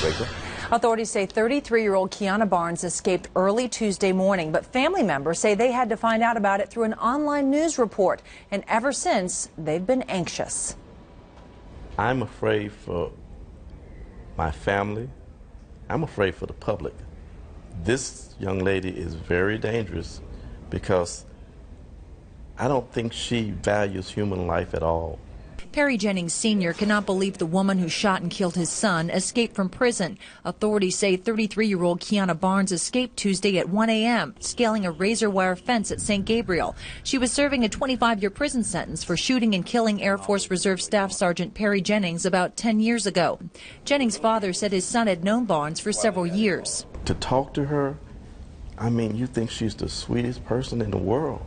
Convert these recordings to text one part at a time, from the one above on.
Rachel. Authorities say 33-year-old Keana Barnes escaped early Tuesday morning, but family members say they had to find out about it through an online news report. And ever since, they've been anxious. I'm afraid for my family. I'm afraid for the public. This young lady is very dangerous because I don't think she values human life at all. Perry Jennings Sr. cannot believe the woman who shot and killed his son escaped from prison. Authorities say 33-year-old Keana Barnes escaped Tuesday at 1 a.m., scaling a razor wire fence at St. Gabriel. She was serving a 25-year prison sentence for shooting and killing Air Force Reserve Staff Sergeant Perry Jennings about 10 years ago. Jennings' father said his son had known Barnes for several years. To talk to her, I mean, you think she's the sweetest person in the world.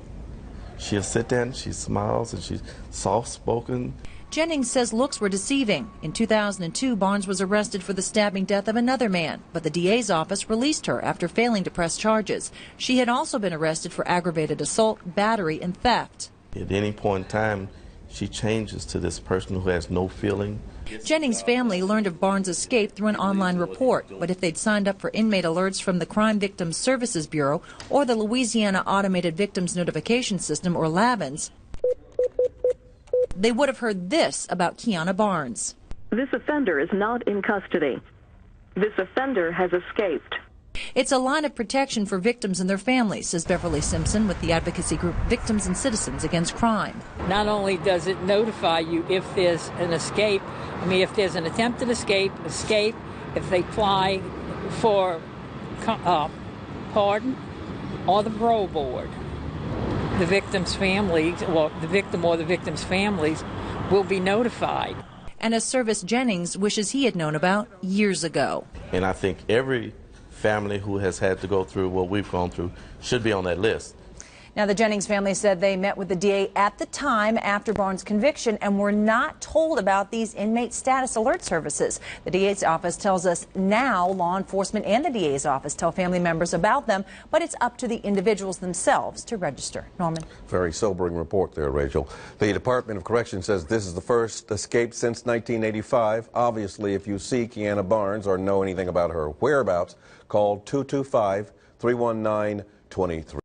She'll sit there and she smiles and she's soft-spoken. Jennings says looks were deceiving. In 2002, Barnes was arrested for the stabbing death of another man, but the DA's office released her after failing to press charges. She had also been arrested for aggravated assault, battery, and theft. At any point in time, she changes to this person who has no feeling. Jennings' family learned of Barnes' escape through an online report, but if they'd signed up for inmate alerts from the Crime Victims Services Bureau or the Louisiana Automated Victims Notification System, or LAVINS, they would have heard this about Keana Barnes. This offender is not in custody. This offender has escaped. It's a line of protection for victims and their families, says Beverly Simpson with the advocacy group Victims and Citizens Against Crime. Not only does it notify you if there's an escape, if there's an attempted escape, if they apply for pardon or the parole board. The victim's families, or the victim or the victim's families, will be notified. And a service Jennings wishes he had known about years ago. And I think every family who has had to go through what we've gone through should be on that list. Now, the Jennings family said they met with the DA at the time after Barnes' conviction and were not told about these inmate status alert services. The DA's office tells us now law enforcement and the DA's office tell family members about them, but it's up to the individuals themselves to register. Norman. Very sobering report there, Rachel. The Department of Corrections says this is the first escape since 1985. Obviously, if you see Keana Barnes or know anything about her whereabouts, call 225-319-23.